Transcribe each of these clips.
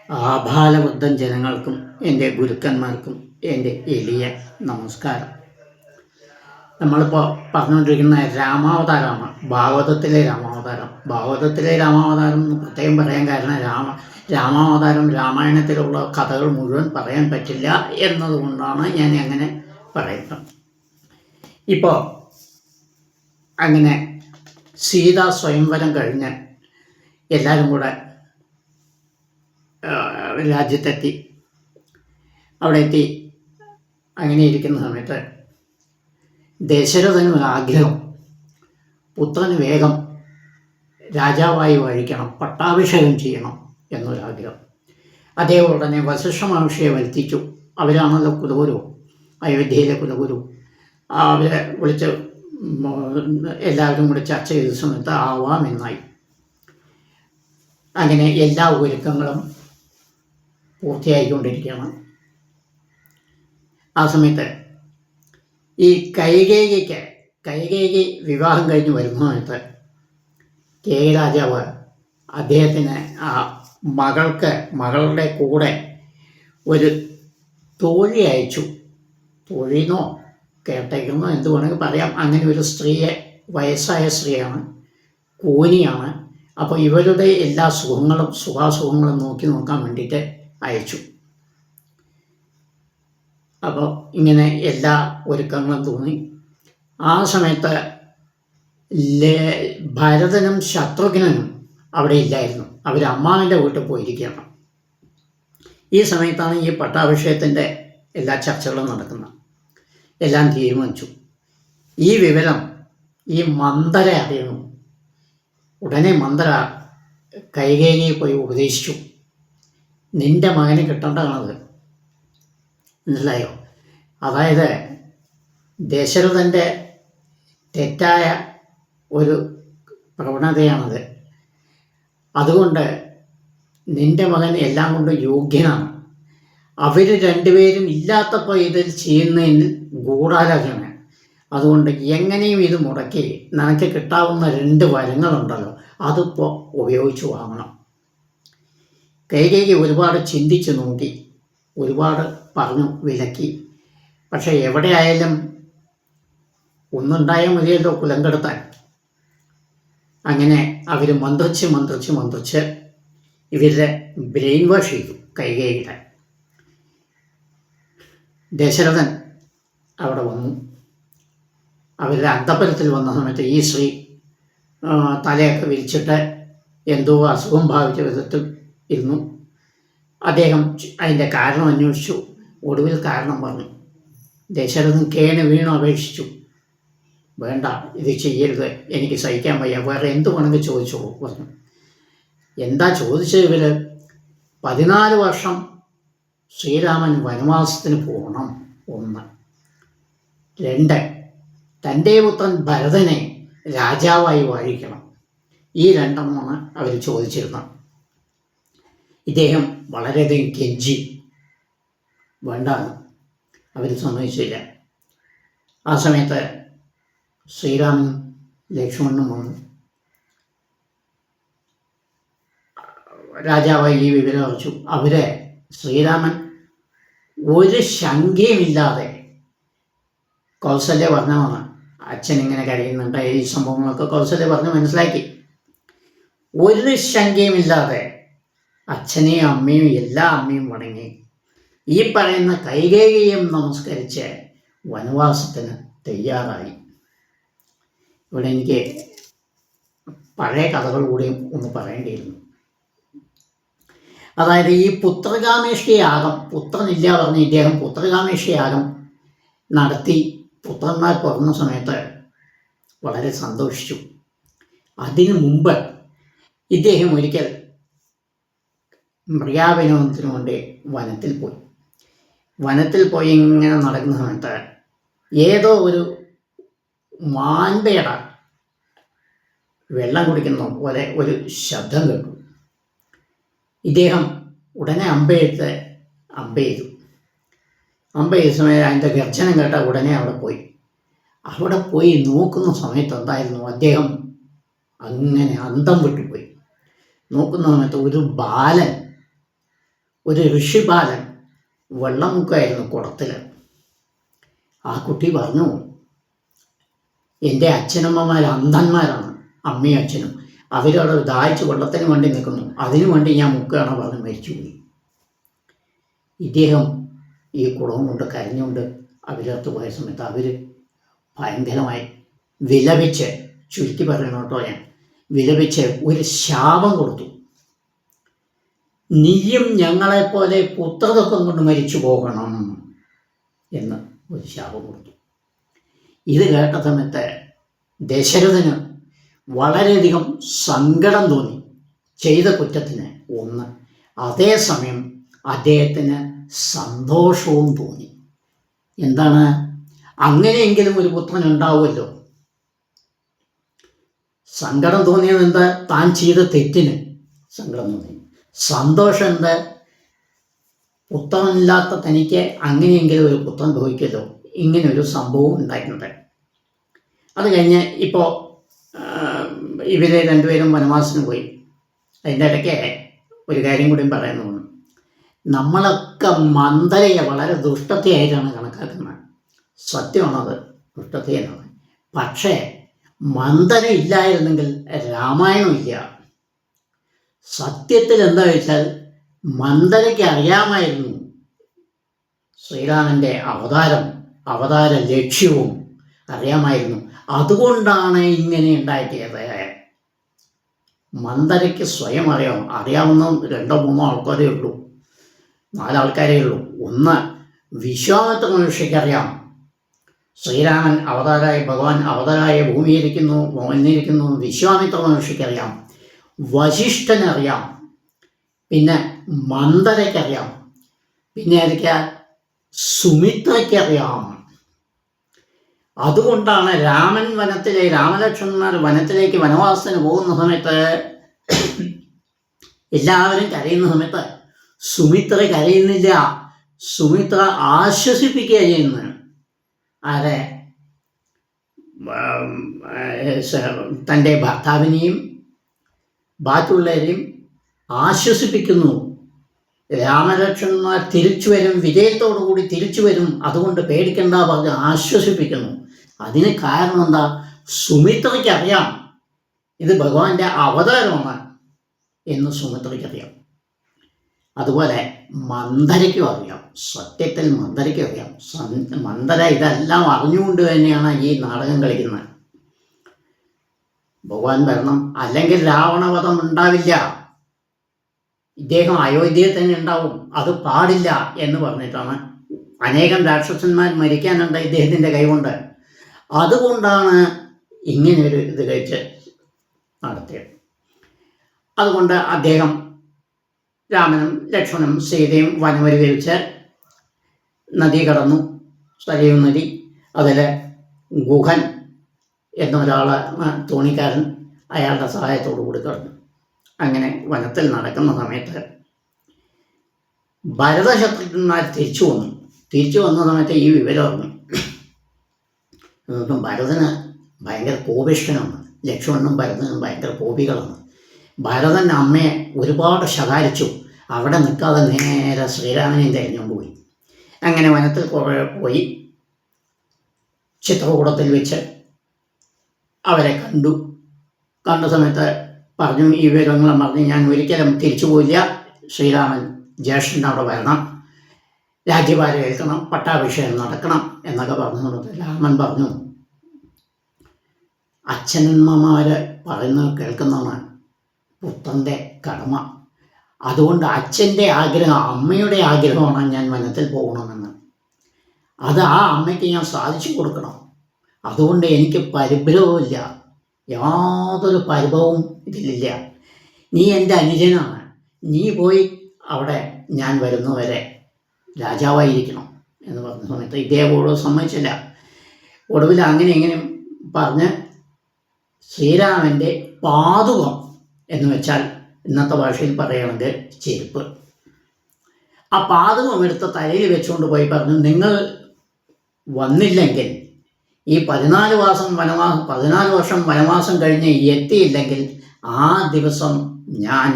ആഭാലവൃദ്ധം ജനങ്ങൾക്കും എൻ്റെ ഗുരുക്കന്മാർക്കും എൻ്റെ എളിയ നമസ്കാരം. നമ്മളിപ്പോൾ പറഞ്ഞുകൊണ്ടിരിക്കുന്ന രാമാവതാരമാണ്, ഭാഗവതത്തിലെ രാമാവതാരം. ഭാഗവതത്തിലെ രാമാവതാരം എന്ന് പ്രത്യേകം പറയാൻ കാരണം രാമാവതാരം രാമായണത്തിലുള്ള കഥകൾ മുഴുവൻ പറയാൻ പറ്റില്ല എന്നതുകൊണ്ടാണ് ഞാൻ അങ്ങനെ പറയുന്നത്. ഇപ്പോൾ അങ്ങനെ സീതാ സ്വയംവരം കഴിഞ്ഞ് എല്ലാവരും കൂടെ രാജ്യത്തെത്തി. അവിടെ എത്തി അങ്ങനെ ഇരിക്കുന്ന സമയത്ത് ദശരഥന് ഒരു ആഗ്രഹം, പുത്രന് വേഗം രാജാവായി വഴിക്കണം, പട്ടാഭിഷേകം ചെയ്യണം എന്നൊരാഗ്രഹം. അദ്ദേഹം ഉടനെ വസിഷ്ഠ മഹർഷിയെ വരുത്തിച്ചു. അവരാണല്ലോ കുലഗുരു, അയോധ്യയിലെ കുലഗുരു. അവരെ വിളിച്ച് എല്ലാവരും കൂടി ചർച്ച ചെയ്ത സമയത്ത് ആവാമെന്നായി. അങ്ങനെ എല്ലാ ഒരുക്കങ്ങളും പൂർത്തിയായിക്കൊണ്ടിരിക്കുകയാണ്. ആ സമയത്ത് ഈ കൈകേയി വിവാഹം കഴിഞ്ഞ് വരുന്ന സമയത്ത് കേകി രാജാവ് അദ്ദേഹത്തിന് ആ മകളുടെ കൂടെ ഒരു തോഴി അയച്ചു. തോഴിന്നോ കേട്ടേക്കുന്നോ എന്ത് വേണമെങ്കിൽ പറയാം. അങ്ങനെ ഒരു സ്ത്രീയെ, വയസ്സായ സ്ത്രീയാണ്, കൂനിയാണ്. അപ്പോൾ ഇവരുടെ എല്ലാ സുഖാസുഖങ്ങളും നോക്കാൻ വേണ്ടിയിട്ട് അയച്ചു. അപ്പോൾ ഇങ്ങനെ എല്ലാ ഒരുക്കങ്ങളും തോന്നി. ആ സമയത്ത് ഭരതനും ശത്രുഘ്നനും അവിടെ ഇല്ലായിരുന്നു. അവർ അമ്മാവിൻ്റെ വീട്ടിൽ പോയിരിക്കുകയാണ്. ഈ സമയത്താണ് ഈ പട്ടാഭിഷേകത്തിൻ്റെ എല്ലാ ചർച്ചകളും നടക്കുന്നത്. എല്ലാം തീരുമാനിച്ചു. ഈ വിവരം ഈ മന്ദര അറിയണം. ഉടനെ മന്ദര കൈകേയിയെ പോയി ഉപദേശിച്ചു. നിന്റെ മകന് കിട്ടേണ്ടതാണത്, മനസ്സിലായോ? അതായത് ദശരഥൻ്റെ തെറ്റായ ഒരു പ്രവണതയാണത്. അതുകൊണ്ട് നിന്റെ മകൻ എല്ലാം കൊണ്ടും യോഗ്യനാണ്. അവർ രണ്ടുപേരും ഇല്ലാത്തപ്പോൾ ഇതിൽ ചെയ്യുന്നതിന് ഗൂഢാലോചന. അതുകൊണ്ട് എങ്ങനെയും ഇത് മുടക്കി നിനക്ക് കിട്ടാവുന്ന 2 വരങ്ങളുണ്ടല്ലോ, അതിപ്പോൾ ഉപയോഗിച്ച് വാങ്ങണം. കൈകേയി ഒരുപാട് ചിന്തിച്ച് നോക്കി, ഒരുപാട് പറഞ്ഞു, വിലക്കി. പക്ഷെ എവിടെ ആയാലും ഒന്നുണ്ടായാൽ മതിയല്ലോ കുലം കെടുത്താൻ. അങ്ങനെ അവർ മന്ത്രിച്ച് ഇവരുടെ ബ്രെയിൻ വാഷ് ചെയ്തു കൈകേയിയുടെ. ദശരഥൻ അവിടെ വന്നു. അവരുടെ അന്തപുരത്തിൽ വന്ന സമയത്ത് ഈ സ്ത്രീ തലയൊക്കെ വിരിച്ചിട്ട് എന്തോ അസുഖം ഭാവിച്ച വിധത്തിൽ ഇരുന്നു. അദ്ദേഹം അതിൻ്റെ കാരണം അന്വേഷിച്ചു. ഒടുവിൽ കാരണം പറഞ്ഞു. ദശരഥൻ വീണു അപേക്ഷിച്ചു, വേണ്ട, ഇത് ചെയ്യരുത്, എനിക്ക് സഹിക്കാൻ വയ്യ, വേറെ എന്ത് വേണമെങ്കിൽ ചോദിച്ചു പറഞ്ഞു. എന്താ ചോദിച്ചത്? ഇവർ 14 വർഷം ശ്രീരാമൻ വനവാസത്തിന് പോകണം, 1. 2, തൻ്റെ പുത്രൻ ഭരതനെ രാജാവായി വാഴിക്കണം. ഈ 2 അവർ ചോദിച്ചിരുന്നത്. ഇദ്ദേഹം വളരെയധികം കെഞ്ചി, വേണ്ടാന്ന്. അവർ സമ്മതിച്ചില്ല. ആ സമയത്ത് ശ്രീരാമനും ലക്ഷ്മണനും വന്നു. രാജാവായി ഈ വിവരം അറിയിച്ചു. ശ്രീരാമൻ ഒരു ശങ്കയുമില്ലാതെ, കൗസല്യ പറഞ്ഞതാണ്, അച്ഛൻ ഇങ്ങനെ കഴിയുന്നുണ്ട്, ഈ സംഭവങ്ങളൊക്കെ കൗസല്യ പറഞ്ഞ് മനസ്സിലാക്കി. ഒരു ശങ്കയുമില്ലാതെ അച്ഛനെയും അമ്മയും എല്ലാ അമ്മയും വണങ്ങി ഈ പറയുന്ന കൈകേയിയും നമസ്കരിച്ച് വനവാസത്തിന് തയ്യാറായി. ഇവിടെ എനിക്ക് പഴയ കഥകൾ കൂടിയും ഒന്ന് പറയേണ്ടിയിരുന്നു. അതായത് ഈ പുത്രകാമേഷ്ടി യാഗം, പുത്രനില്ല പറഞ്ഞ് ഇദ്ദേഹം പുത്രകാമേഷ്ടി യാഗം നടത്തി പുത്രന്മാർ പിറന്ന സമയത്ത് വളരെ സന്തോഷിച്ചു. അതിനു മുമ്പ് ഇദ്ദേഹം ഒരിക്കൽ മൃഗാവിനോദത്തിന് വേണ്ടി വനത്തിൽ പോയി ഇങ്ങനെ നടക്കുന്ന സമയത്ത് ഏതോ ഒരു മാൻപേട വെള്ളം കുടിക്കുന്ന പോലെ ഒരു ശബ്ദം കേട്ടു. ഇദ്ദേഹം ഉടനെ അമ്പ ചെയ്തു സമയം അതിൻ്റെ ഗർജനം കേട്ട ഉടനെ അവിടെ പോയി നോക്കുന്ന സമയത്ത് എന്തായിരുന്നു, അദ്ദേഹം അങ്ങനെ അന്തം വിട്ടുപോയി. നോക്കുന്ന സമയത്ത് ഒരു ബാലൻ ഒരു ഋഷിബാലൻ വെള്ളം മുക്കായിരുന്നു കുടത്തിൽ. ആ കുട്ടി പറഞ്ഞു, എൻ്റെ അച്ഛനമ്മമാർ അന്ധന്മാരാണ്, അമ്മയും അച്ഛനും. അവരവിടെ ദാഹിച്ച് വെള്ളത്തിന് വേണ്ടി നിൽക്കുന്നു, അതിനു വേണ്ടി ഞാൻ മുക്കുകയാണ് പറഞ്ഞ് മരിച്ചുപോയി. ഇദ്ദേഹം ഈ കുടവും കൊണ്ട് കരഞ്ഞുകൊണ്ട് അവരടുത്ത് പോയ സമയത്ത് അവർ ഭയങ്കരമായി വിലപിച്ച്, ചുരുക്കി പറയണം കേട്ടോ, ഞാൻ വിലപിച്ച് ഒരു ശാപം കൊടുത്തു. നീയും ഞങ്ങളെപ്പോലെ പുത്രദുഃഖം കൊണ്ട് മരിച്ചു പോകണം എന്ന് ഒരു ശാപം കൊടുത്തു. ഇത് കേട്ട സമയത്ത് ദശരഥന് വളരെയധികം സങ്കടം തോന്നി ചെയ്ത കുറ്റത്തിന് ഒന്ന്. അതേസമയം അദ്ദേഹത്തിന് സന്തോഷവും തോന്നി. എന്താണ്? അങ്ങനെയെങ്കിലും ഒരു പുത്രൻ ഉണ്ടാവുമല്ലോ. സങ്കടം തോന്നിയത് എന്താ? താൻ ചെയ്ത തെറ്റിന് സങ്കടം തോന്നി. സന്തോഷം എന്താ? പുത്രനില്ലാത്ത തനിക്ക് അങ്ങനെയെങ്കിലും ഒരു പുത്രൻ ഭവിക്കുമല്ലോ. ഇങ്ങനൊരു സംഭവം ഉണ്ടായിട്ടുണ്ട്. അത് കഴിഞ്ഞ് ഇപ്പോൾ ഇവർ രണ്ടുപേരും വനവാസത്തിന് പോയി. അതിൻ്റെ ഇടയ്ക്ക് ഒരു കാര്യം കൂടി പറയാൻ തോന്നുന്നു. നമ്മളൊക്കെ മന്ദരയെ വളരെ ദുഷ്ടതയായിട്ടാണ് കണക്കാക്കുന്നത്. സത്യമാണത്, ദുഷ്ടതയെന്നാണ്. പക്ഷേ മന്ദര ഇല്ലായിരുന്നെങ്കിൽ രാമായണം ഇല്ല. സത്യത്തിൽ എന്താ വെച്ചാൽ മന്ദരയ്ക്ക് അറിയാമായിരുന്നു ശ്രീരാമൻ്റെ അവതാര ലക്ഷ്യവും അറിയാമായിരുന്നു. അതുകൊണ്ടാണ് ഇങ്ങനെ ഉണ്ടാക്കിയത്. മന്ദരയ്ക്ക് സ്വയം അറിയാവുന്ന 2-3 ആൾക്കാരേ ഉള്ളൂ, 4 ആൾക്കാരേ ഉള്ളൂ. ഒന്ന്, വിശ്വാമിത്ര മഹർഷിക്കറിയാം ശ്രീരാമൻ ഭഗവാൻ അവതാരായ വന്നിരിക്കുന്നു. വിശ്വാമിത്ര മഹർഷിക്കറിയാം, വശിഷ്ഠനറിയാം, പിന്നെ മന്ദരയ്ക്കറിയാം, പിന്നെ ആയിരിക്കാം സുമിത്രയ്ക്കറിയാം. അതുകൊണ്ടാണ് രാമലക്ഷ്മണന്മാർ വനത്തിലേക്ക് വനവാസത്തിന് പോകുന്ന സമയത്ത് എല്ലാവരും കരയുന്ന സമയത്ത് സുമിത്ര കരയുന്നില്ല. സുമിത്ര ആശ്വസിപ്പിക്കുക ചെയ്യുന്നത്. ആരെ? തൻ്റെ ഭർത്താവിനെയും ബാക്കിയുള്ളവരെയും ആശ്വസിപ്പിക്കുന്നു. രാമലക്ഷ്മണന്മാർ തിരിച്ചു വരും, വിജയത്തോടു കൂടി തിരിച്ചു വരും, അതുകൊണ്ട് പേടിക്കണ്ട പറഞ്ഞ് ആശ്വസിപ്പിക്കുന്നു. അതിന് കാരണം എന്താ? സുമിത്രയ്ക്ക് അറിയാം ഇത് ഭഗവാന്റെ അവതാരമാണ് എന്ന് സുമിത്രയ്ക്കറിയാം. അതുപോലെ മന്ദരയ്ക്കും അറിയാം. സത്യത്തിൽ മന്ദരയ്ക്കും അറിയാം. മന്ദര ഇതെല്ലാം അറിഞ്ഞുകൊണ്ട് തന്നെയാണ് ഈ നാടകം കളിക്കുന്നത്. ഭഗവാൻ വരണം, അല്ലെങ്കിൽ രാവണവധം ഉണ്ടാവില്ല, ഇദ്ദേഹം അയോധ്യയിൽ തന്നെ ഉണ്ടാവും, അത് പാടില്ല എന്ന് പറഞ്ഞിട്ടാണ് അനേകം രാക്ഷസന്മാർ മരിക്കാനുണ്ട് ഇദ്ദേഹത്തിൻ്റെ കൈകൊണ്ട്. അതുകൊണ്ടാണ് ഇങ്ങനെയൊരു ഇത് കഴിച്ച് നടത്തിയത്. അതുകൊണ്ട് അദ്ദേഹം രാമനും ലക്ഷ്മണനും സീതയും വനമരുവിച്ച് നദി കടന്നു, സരയൂ നദി. അതിൽ ഗുഹൻ എന്നൊരാൾ തോണിക്കാരൻ അയാളുടെ സഹായത്തോടു കൂടി കടന്നു. അങ്ങനെ വനത്തിൽ നടക്കുന്ന സമയത്ത് ഭരതശത്രുഘ്നന്മാർ തിരിച്ചു വന്ന സമയത്ത് ഈ വിവരം അറിഞ്ഞു. എന്നിട്ടും ഭരതന് ഭയങ്കര കോപിഷ്ഠനാണ്. ലക്ഷ്മണനും ഭരതനും ഭയങ്കര കോപികളാണ്. ഭരതൻ അമ്മയെ ഒരുപാട് ശകാരിച്ചു. അവിടെ നിൽക്കാതെ നേരെ ശ്രീരാമനെയും തിരഞ്ഞുകൊണ്ട് പോയി. അങ്ങനെ വനത്തിൽ പോയി ചിത്രകൂടത്തിൽ വെച്ച് അവരെ കണ്ട സമയത്ത് പറഞ്ഞു, ഈ വിവരങ്ങളും പറഞ്ഞ് ഞാൻ ഒരിക്കലും തിരിച്ചു പോയില്ല, ശ്രീരാമൻ ജ്യേഷ്ഠൻ്റെ അവിടെ വരണം, രാജ്യഭാരം ഏൽക്കണം, പട്ടാഭിഷേകം നടക്കണം എന്നൊക്കെ പറഞ്ഞു. രാമൻ പറഞ്ഞു, അച്ഛനമ്മമാർ പറയുന്നത് കേൾക്കുന്നതാണ് പുത്രൻ്റെ കടമ. അതുകൊണ്ട് അച്ഛൻ്റെ ആഗ്രഹം, അമ്മയുടെ ആഗ്രഹമാണ് ഞാൻ വനത്തിൽ പോകണമെന്ന്. അത് ആ അമ്മയ്ക്ക് ഞാൻ സാധിച്ചു കൊടുക്കണം. അതുകൊണ്ട് എനിക്ക് പരിഭ്രമമില്ല, യാതൊരു പരിഭവവും ഇതിലില്ല. നീ എൻ്റെ അനുജനാണ്, നീ പോയി അവിടെ ഞാൻ വരുന്നവരെ രാജാവായിരിക്കണം എന്ന് പറഞ്ഞ സമയത്ത് ഇദ്ദേഹം സമ്മതിച്ചില്ല. ഒടുവിൽ അങ്ങനെ പറഞ്ഞ് ശ്രീരാമൻ്റെ പാതുകം എന്ന് വെച്ചാൽ ഇന്നത്തെ ഭാഷയിൽ പറയുകയാണെങ്കിൽ ചെരുപ്പ്, ആ പാതുകം എടുത്ത് തലയിൽ വെച്ചുകൊണ്ട് പോയി പറഞ്ഞു, നിങ്ങൾ വന്നില്ലെങ്കിൽ ഈ 14 വർഷം വനവാസം കഴിഞ്ഞ് എത്തിയില്ലെങ്കിൽ ആ ദിവസം ഞാൻ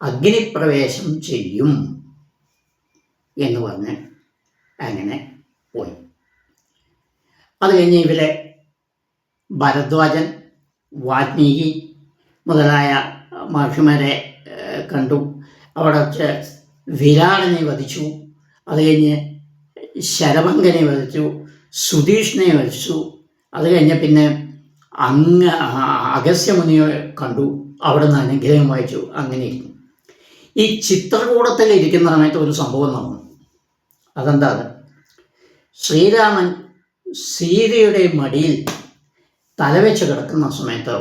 അഗ്നിപ്രവേശം ചെയ്യും എന്ന് പറഞ്ഞ് അങ്ങനെ പോയി. അത് കഴിഞ്ഞ് ഇവരെ ഭരദ്വാജൻ, വാൽമീകി മുതലായ മഹർഷിമാരെ കണ്ടു. അവിടെ വെച്ച് വിരാടനെ വധിച്ചു. അത് കഴിഞ്ഞ് ശരഭംഗനെ വധിച്ചു, സുധീഷ്ണനെ വധിച്ചു. അത് കഴിഞ്ഞ് പിന്നെ അഗസ്ത്യമുനിയെ കണ്ടു, അവിടെ നിന്ന് അനുഗ്രഹം വായിച്ചു. അങ്ങനെ ഇരുന്നു. ഈ ചിത്രകൂടത്തിൽ ഇരിക്കുന്ന സമയത്ത് ഒരു സംഭവം നടന്നു. അതെന്താ? ശ്രീരാമൻ സീതയുടെ മടിയിൽ തലവെച്ച് കിടക്കുന്ന സമയത്ത്,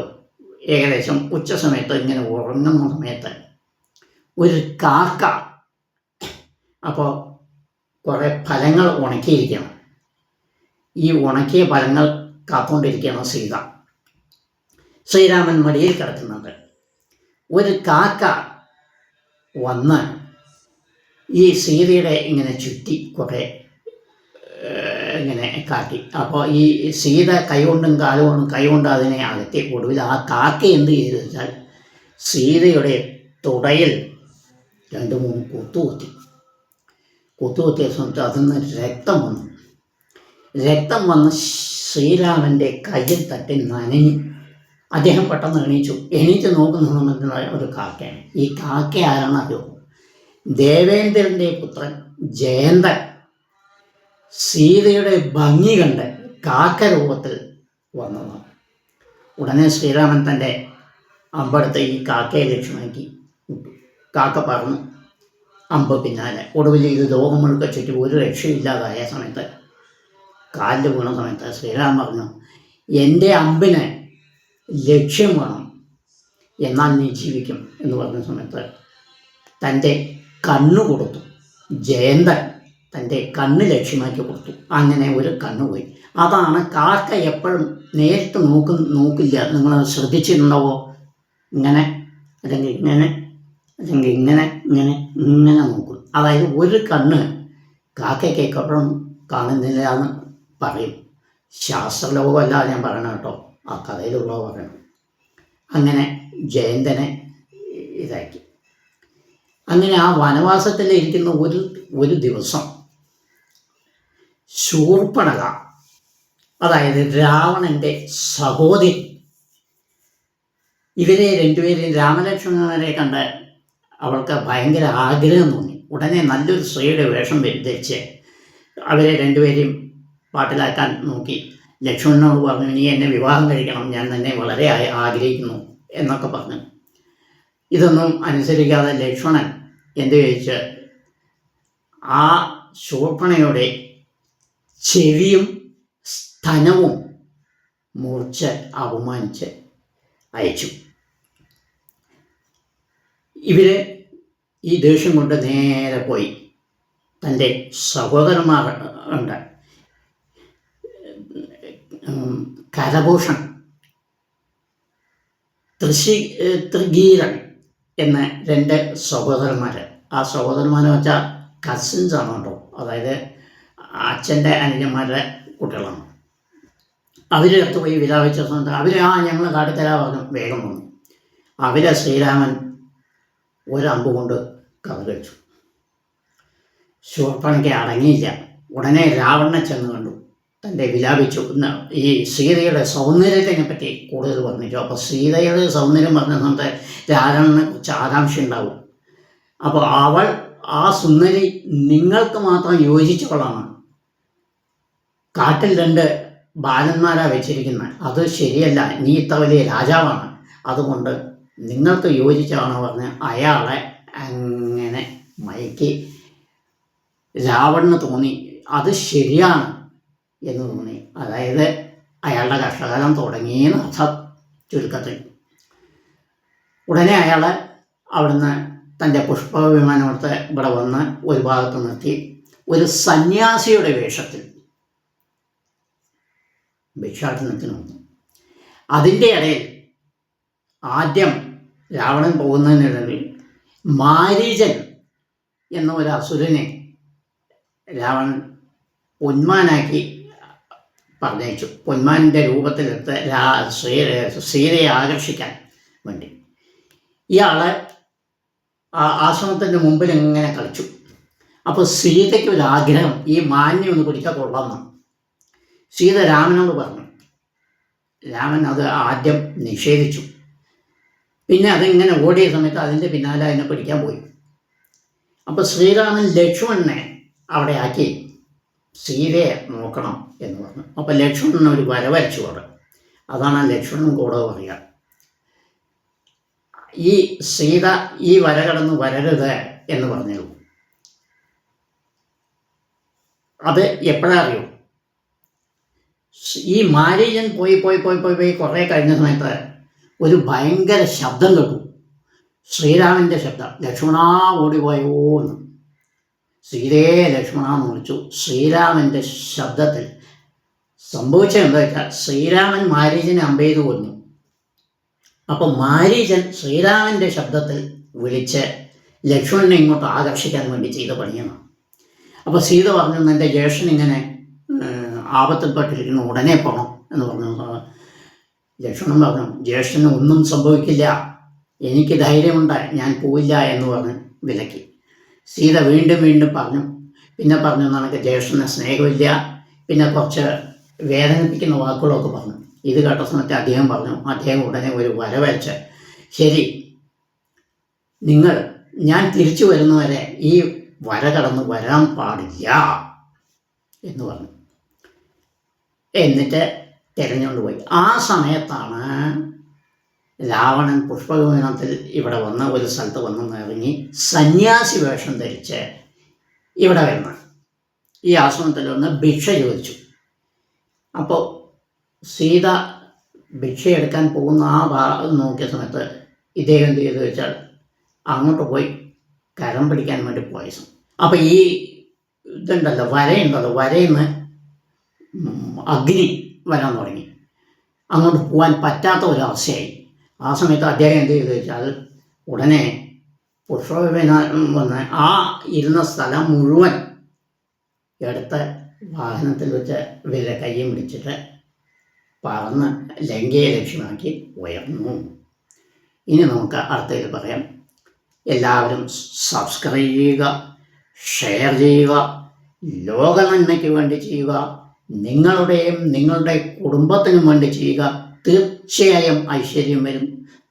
ഏകദേശം ഉച്ച സമയത്ത്, ഇങ്ങനെ ഉറങ്ങുന്ന സമയത്ത് ഒരു കാക്ക, അപ്പോൾ കുറേ ഫലങ്ങൾ ഉണക്കിയിരിക്കണം. ഈ ഉണക്കിയ ഫലങ്ങൾ കാത്തുകൊണ്ടിരിക്കണം സീത. ശ്രീരാമൻ മടിയിൽ കിടക്കുന്നുണ്ട്. ഒരു കാക്ക വന്ന് ഈ സീതയുടെ ഇങ്ങനെ ചുറ്റി കുറേ ഇങ്ങനെ കാട്ടി. അപ്പോൾ ഈ സീത കൈകൊണ്ടും കാലുകൊണ്ടും കൈകൊണ്ട് അതിനെ അകറ്റി. ഒടുവിൽ ആ കാക്ക എന്ത് ചെയ്തു വെച്ചാൽ സീതയുടെ തുടയിൽ 2-3 കുത്തുകുത്തിയ സമയത്ത് അതിൽ നിന്ന് രക്തം വന്ന് ശ്രീരാമൻ്റെ കയ്യിൽ തട്ടി നനഞ്ഞു. അദ്ദേഹം പെട്ടെന്ന് എണീറ്റ് നോക്കുന്ന സമയത്ത് ഒരു കാക്കയാണ്. ഈ കാക്ക ആരാണറിയോ? ദേവേന്ദ്രൻ്റെ പുത്രൻ ജയന്തൻ സീതയുടെ ഭംഗി കണ്ട് കാക്ക രൂപത്തിൽ വന്നതാണ്. ഉടനെ ശ്രീരാമൻ തൻ്റെ അമ്പെടുത്ത് ഈ കാക്കയെ ലക്ഷ്യമാക്കി വിട്ടു. കാക്ക പറന്നു, അമ്പ് പിന്നാലെ. ഒടുവിൽ ഇത് ലോകം മുഴുക്ക ചുറ്റി ഒരു രക്ഷയില്ലാതായ സമയത്ത്, കാലിൽ വീണ സമയത്ത് ശ്രീരാമൻ പറഞ്ഞു, എൻ്റെ അമ്പിന് ലക്ഷ്യം വേണം, എന്നാൽ നീ ജീവിക്കും എന്ന് പറഞ്ഞ സമയത്ത് തൻ്റെ കണ്ണു കൊടുത്തു. ജയന്തൻ തൻ്റെ കണ്ണ് ലക്ഷ്യമാക്കി കൊടുത്തു. അങ്ങനെ ഒരു കണ്ണ് പോയി. അതാണ് കാക്ക എപ്പോഴും നേരിട്ട് നോക്കില്ല. നിങ്ങൾ ശ്രദ്ധിച്ചിട്ടുണ്ടാവോ? ഇങ്ങനെ അല്ലെങ്കിൽ ഇങ്ങനെ അല്ലെങ്കിൽ ഇങ്ങനെ നോക്കും. അതായത് ഒരു കണ്ണ് കാക്കയ്ക്ക് എപ്പോഴും കാണുന്നില്ല എന്ന് പറയും. ശാസ്ത്രലോകമല്ല ഞാൻ പറയണം കേട്ടോ, ആ കഥയിലുള്ളവ പറയണം. അങ്ങനെ ജയന്തനെ ഇതാക്കി. അങ്ങനെ ആ വനവാസത്തിൽ ഇരിക്കുന്ന ഒരു ദിവസം ശൂർപ്പണഖ, അതായത് രാവണൻ്റെ സഹോദരി, ഇവരെ രണ്ടുപേരെയും രാമലക്ഷ്മണരെ കണ്ട് അവൾക്ക് ഭയങ്കര ആഗ്രഹം തോന്നി. ഉടനെ നല്ലൊരു സ്ത്രീയുടെ വേഷം ധരിച്ച് അവരെ രണ്ടുപേരെയും പാട്ടിലാക്കാൻ നോക്കി. ലക്ഷ്മണനോട് പറഞ്ഞു, നീ എന്നെ വിവാഹം കഴിക്കണം, ഞാൻ തന്നെ വളരെ ആഗ്രഹിക്കുന്നു എന്നൊക്കെ പറഞ്ഞു. ഇതൊന്നും അനുസരിക്കാതെ ലക്ഷ്മണൻ എന്ത് ചോദിച്ച് ആ ശൂർപ്പണയുടെ ചെവിയും സ്തനവും മുറിച്ച് അപമാനിച്ച് അയച്ചു. ഇവര് ഈ ദേഷ്യം കൊണ്ട് നേരെ പോയി തൻ്റെ സഹോദരന്മാർ ഉണ്ട്, കരഭൂഷൺ, ത്രിഗീരൻ എന്ന 2 സഹോദരന്മാർ. ആ സഹോദരന്മാരെന്ന് വെച്ചാൽ കസിൻസ് ആണ് കേട്ടോ, അതായത് അച്ഛൻ്റെ അനുജന്മാരുടെ കുട്ടികളാണ്. അവരടുത്ത് പോയി വിലാപിച്ച സമയത്ത് ഞങ്ങൾ കാട്ടിത്തരാ പറഞ്ഞു വേഗം വന്നു. അവരെ ശ്രീരാമൻ ഒരമ്പ് കൊണ്ട് കഥകഴിച്ചു. ശൂർപ്പണഖ അടങ്ങിയില്ല. ഉടനെ രാവണനെ ചെന്ന് കണ്ടു, തൻ്റെ വിലാപിച്ചു. ഈ സീതയുടെ സൗന്ദര്യത്തിനെ പറ്റി കൂടുതൽ വർണ്ണിച്ചു. അപ്പോൾ സീതയുടെ സൗന്ദര്യം പറഞ്ഞ സമയത്ത് രാവണനെ കുറിച്ച് ആകാംക്ഷ ഉണ്ടാവും. അപ്പോൾ അവൾ ആ സുന്ദരി നിങ്ങൾക്ക് മാത്രം യോജിച്ചവളാണ്, കാട്ടിൽ 2 ബാലന്മാരാ വെച്ചിരിക്കുന്നത്, അത് ശരിയല്ല, നീ ഇത്ര വലിയ രാജാവാണ്, അതുകൊണ്ട് നിങ്ങൾക്ക് യോജിച്ചാണ് പറഞ്ഞ് അയാളെ അങ്ങനെ മയക്കി. രാവണന് തോന്നി അത് ശരിയാണ് എന്ന് തോന്നി. അതായത് അയാളുടെ കഷ്ടകാലം തുടങ്ങിയെന്ന് അർത്ഥം ചുരുക്കത്തിൽ. ഉടനെ അയാൾ അവിടുന്ന് തൻ്റെ പുഷ്പവിമാനമെടുത്ത് ഇവിടെ വന്ന് ഒരു ഭാഗത്ത് നിർത്തി ഒരു സന്യാസിയുടെ വേഷത്തിൽ ഭിക്ഷാടനത്തിന് വന്നു. അതിൻ്റെ ഇടയിൽ ആദ്യം രാവണൻ പോകുന്നതിനിടയിൽ മാരീചൻ എന്ന ഒരു അസുരനെ രാവണൻ പൊന്മാനാക്കി പറഞ്ഞയച്ചു. പൊന്മാനിൻ്റെ രൂപത്തിലെടുത്ത് സീതയെ ആകർഷിക്കാൻ വേണ്ടി ഇയാൾ ആശ്രമത്തിൻ്റെ മുമ്പിൽ ഇങ്ങനെ കളിച്ചു. അപ്പോൾ സീതയ്ക്ക് ഒരു ആഗ്രഹം, ഈ മാനിനെ ഒന്ന് പിടിക്കാൻ കൊള്ളാമെന്ന്. സീത രാമനോട് പറഞ്ഞു. രാമൻ അത് ആദ്യം നിഷേധിച്ചു. പിന്നെ അതിങ്ങനെ ഓടിയ സമയത്ത് അതിൻ്റെ പിന്നാലെ അതിനെ പിടിക്കാൻ പോയി. അപ്പോൾ ശ്രീരാമൻ ലക്ഷ്മണനെ അവിടെ ആക്കി സീതയെ നോക്കണം എന്ന് പറഞ്ഞു. അപ്പോൾ ലക്ഷ്മണൻ ഒരു വര വരച്ചു അവിടെ. അതാണ് ലക്ഷ്മണൻ കൂടെ പറയുക, ഈ സീത ഈ വര കടന്ന് വരരുത് എന്ന് പറഞ്ഞു. അത് എപ്പോഴറിയും, ഈ മാരീചൻ പോയി പോയി പോയി പോയി പോയി കുറേ കഴിഞ്ഞ സമയത്ത് ഒരു ഭയങ്കര ശബ്ദം കേട്ടു. ശ്രീരാമൻ്റെ ശബ്ദം. ലക്ഷ്മണ ഓടിപ്പോയോ എന്ന്. സീതയെ ലക്ഷ്മണ എന്ന് വിളിച്ചു. ശ്രീരാമൻ്റെ ശബ്ദത്തിൽ സംഭവിച്ചത് എന്താ വെച്ചാൽ, ശ്രീരാമൻ മാരീചനെ അമ്പെയ്ത് കൊന്നു. അപ്പം മാരീചൻ ശ്രീരാമൻ്റെ ശബ്ദത്തിൽ വിളിച്ച് ലക്ഷ്മണനെ ഇങ്ങോട്ട് ആകർഷിക്കാൻ വേണ്ടി ചെയ്ത പണിയാണ്. അപ്പോൾ സീത പറഞ്ഞു, എൻ്റെ ജ്യേഷ്ഠൻ ഇങ്ങനെ ആപത്തിൽപ്പെട്ടിരിക്കുന്നു, ഉടനെ പോകണം എന്ന് പറഞ്ഞു. ലക്ഷ്മണൻ പറഞ്ഞു, ജ്യേഷ്ഠന് ഒന്നും സംഭവിക്കില്ല, എനിക്ക് ധൈര്യമുണ്ട്, ഞാൻ പോയില്ല എന്ന് പറഞ്ഞ് വിലക്കി. സീത വീണ്ടും വീണ്ടും പറഞ്ഞു. പിന്നെ പറഞ്ഞു, നിനക്ക് ജ്യേഷ്ഠന് സ്നേഹമില്ല, പിന്നെ കുറച്ച് വേദനിപ്പിക്കുന്ന വാക്കുകളൊക്കെ പറഞ്ഞു. ഇത് കേട്ട സമയത്ത് അദ്ദേഹം പറഞ്ഞു, അദ്ദേഹം ഉടനെ ഒരു വര വരച്ച്, ശരി, ഞാൻ തിരിച്ചു വരുന്നവരെ ഈ വര കടന്ന് വരാൻ പാടില്ല എന്ന് പറഞ്ഞു. എന്നിട്ട് തിരഞ്ഞുകൊണ്ട് പോയി. ആ സമയത്താണ് രാവണൻ പുഷ്പവിമാനത്തിൽ ഇവിടെ വന്ന് ഒരു സ്ഥലത്ത് വന്ന് ഇറങ്ങി സന്യാസി വേഷം ധരിച്ച് ഇവിടെ വരുന്ന ഈ ആശ്രമത്തിൽ വന്ന് ഭിക്ഷ ചോദിച്ചു. അപ്പോൾ സീത ഭിക്ഷയെടുക്കാൻ പോകുന്ന ആ ഭാഗം നോക്കിയ സമയത്ത് ഇദ്ദേഹം എന്ത് ചെയ്തു വെച്ചാൽ അങ്ങോട്ട് പോയി കരം പിടിക്കാൻ വേണ്ടി പോയ സമയം. അപ്പോൾ ഈ ഇതുണ്ടല്ലോ, വരയുണ്ടല്ലോ, വരയിൽ നിന്ന് അഗ്നി വരാൻ തുടങ്ങി. അങ്ങോട്ട് പോകാൻ പറ്റാത്ത ഒരവസ്ഥയായി. ആ സമയത്ത് അദ്ദേഹം എന്ത് ചെയ്തു വെച്ചാൽ ഉടനെ പുഷ്പവിമാനം വന്ന് ആ ഇരുന്ന സ്ഥലം മുഴുവൻ എടുത്ത് വാഹനത്തിൽ വെച്ച് ഇവരെ കയ്യും പിടിച്ചിട്ട് പറന്ന് ലങ്കയെ ലക്ഷ്യമാക്കി ഉയർന്നു. ഇനി നമുക്ക് അടുത്തതിൽ പറയാം. എല്ലാവരും സബ്സ്ക്രൈബ് ചെയ്യുക, ഷെയർ ചെയ്യുക, ലോക നന്മയ്ക്ക് വേണ്ടി ചെയ്യുക, നിങ്ങളുടെ കുടുംബത്തിനും വേണ്ടി ചെയ്യുക. തീർച്ചയായും ഐശ്വര്യം വരും.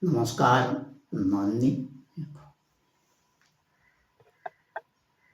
നമസ്കാരം, നന്ദി.